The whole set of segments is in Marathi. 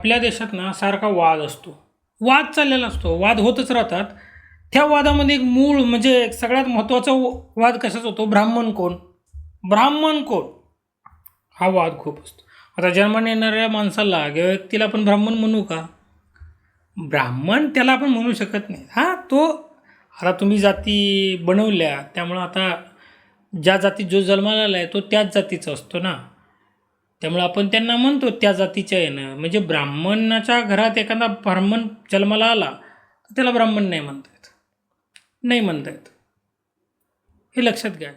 आपल्या देशात ना सारखा वाद असतो, वाद चाललेला असतो, वाद होतच राहतात. त्या वादामध्ये एक मूळ म्हणजे एक सगळ्यात महत्त्वाचा वाद कशाचा होतो? ब्राह्मण कोण, ब्राह्मण कोण, हा वाद खूप असतो. आता जन्माने येणाऱ्या माणसाला किंवा व्यक्तीला आपण ब्राह्मण म्हणू का? ब्राह्मण त्याला आपण म्हणू शकत नाही. हां, तो आता तुम्ही जाती बनवल्या, त्यामुळं आता ज्या जातीत जो जन्माला आला आहे तो त्याच जातीचा असतो ना, त्यामुळे आपण त्यांना म्हणतो त्या जातीच्या येणं. म्हणजे ब्राह्मणाच्या घरात एखादा ब्राह्मण जन्माला आला तर त्याला ब्राह्मण नाही म्हणता येत, नाही म्हणता येत. हे लक्षात घ्या.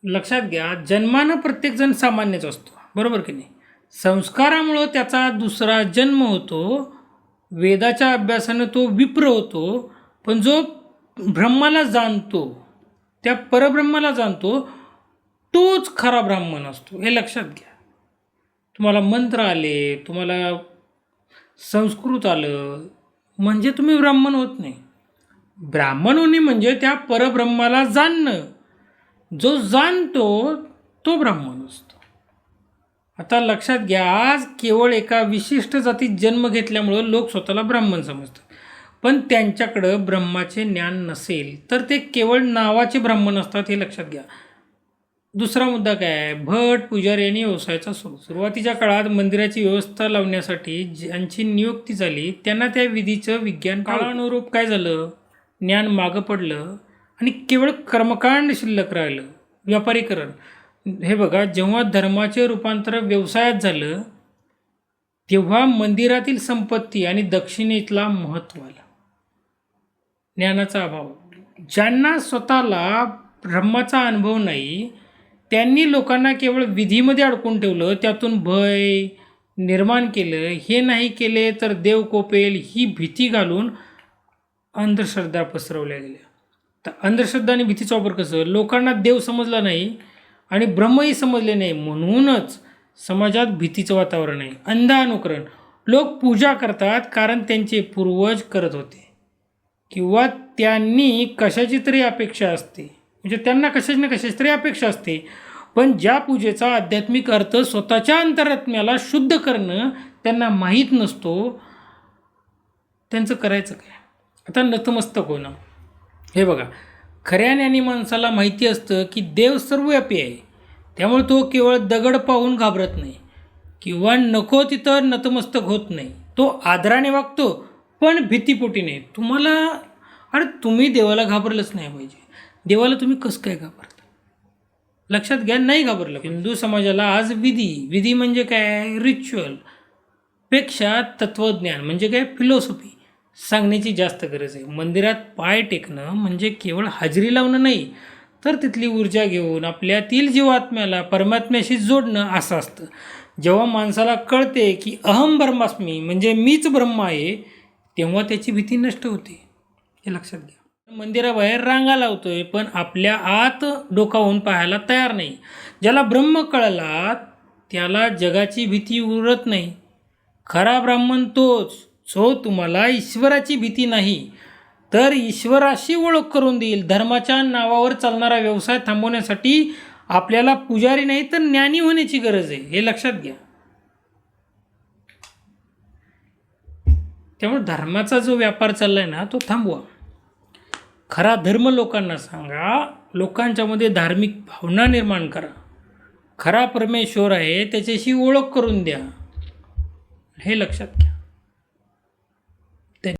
लक्षात घ्या, जन्मानं प्रत्येकजण सामान्यच असतो, बरोबर की नाही? संस्कारामुळं त्याचा दुसरा जन्म होतो, वेदाच्या अभ्यासानं तो विप्र होतो. पण जो ब्रह्माला जाणतो, त्या परब्रह्माला जाणतो, तोच खरा ब्राह्मण असतो. हे लक्षात घ्या. तुम्हाला मंत्र आले, तुम्हाला संस्कृत आलं म्हणजे तुम्ही ब्राह्मण होत नाही. ब्राह्मण होणे म्हणजे त्या परब्रह्माला जाणणं. जो जाणतो तो ब्राह्मण असतो. आता लक्षात घ्या, आज केवळ एका विशिष्ट जातीत जन्म घेतल्यामुळं लोक स्वतःला ब्राह्मण समजतात. पण त्यांच्याकडं ब्रह्माचे ज्ञान नसेल तर ते केवळ नावाचे ब्राह्मण असतात, हे लक्षात घ्या. दुसरा मुद्दा काय आहे? भट पुजारी यांनी व्यवसायाचा सुरुवातीच्या काळात मंदिराची व्यवस्था लावण्यासाठी ज्यांची नियुक्ती झाली त्यांना त्या विधीचं विज्ञान काळानुरूप काय झालं? ज्ञान मागं पडलं आणि केवळ कर्मकांड शिल्लक राहिलं, व्यापारीकरण. हे बघा, जेव्हा धर्माचे रूपांतर व्यवसायात झालं तेव्हा मंदिरातील संपत्ती आणि दक्षिणेतला महत्त्व आलं. ज्ञानाचा अभाव. ज्यांना स्वतःला ब्रह्माचा अनुभव नाही त्यांनी लोकांना केवळ विधीमध्ये अडकून ठेवलं, त्यातून भय निर्माण केलं. हे नाही केले तर देव कोपेल ही भीती घालून अंधश्रद्धा पसरवल्या गेल्या. तर अंधश्रद्धा आणि भीतीचा वापर कसं? लोकांना देव समजला नाही आणि ब्रह्मही समजले नाही, म्हणूनच समाजात भीतीचं वातावरण आहे. अंध अनुकरण. लोक पूजा करतात कारण त्यांचे पूर्वज करत होते किंवा त्यांनी कशाची तरी अपेक्षा असते, म्हणजे त्यांना कशाची ना कशाची तरी अपेक्षा असते. पण ज्या पूजेचा आध्यात्मिक अर्थ स्वतःच्या अंतरात्म्याला शुद्ध करणं त्यांना माहीत नसतो, त्यांचं करायचं काय? आता नतमस्तक होणं. हे बघा, खऱ्या ज्ञानी माणसाला माहिती असतं की देव सर्वव्यापी आहे, त्यामुळे तो केवळ दगड पाहून घाबरत नाही किंवा नको तिथं नतमस्तक होत नाही. तो आदराने वागतो पण भीतीपोटी नाही. तुम्ही देवाला घाबरलंच नाही पाहिजे. देवाला तुम्ही कसं काय घाबरता? लक्षात घ्या, नाही घाबरलं. हिंदू समाजाला आज विधी म्हणजे काय? रिच्युअल पेक्षा तत्त्वज्ञान म्हणजे काय? फिलॉसॉफी सांगण्याची जास्त गरज आहे. मंदिरात पाय टेकणं म्हणजे केवळ हजेरी लावणं नाही, तर तिथली ऊर्जा घेऊन आपल्यातील जीवात्म्याला परमात्म्याशी जोडणं असं असतं. जेव्हा माणसाला कळते की अहम ब्रह्मास्मी म्हणजे मीच ब्रह्म आहे, तेव्हा त्याची भीती नष्ट होते. हे लक्षात घ्या. मंदिराबाहेर रांगा लावतोय पण आपल्या आत डोकावून पाहायला तयार नाही. ज्याला ब्रह्म कळला त्याला जगाची भीती उरत नाही. खरा ब्राह्मण तोच जो तुम्हाला ईश्वराची भीती नाही तर ईश्वराशी ओळख करून देईल. धर्माच्या नावावर चालणारा व्यवसाय थांबवण्यासाठी आपल्याला पुजारी नाही तर ज्ञानी होण्याची गरज आहे, हे लक्षात घ्या. त्यामुळे धर्माचा जो व्यापार चाललाय ना तो थांबवा. खरा धर्म लोकांना सांगा, लोकांच्यामध्ये धार्मिक भावना निर्माण करा. खरा परमेश्वर आहे त्याच्याशी ओळख करून द्या, हे लक्षात घ्या.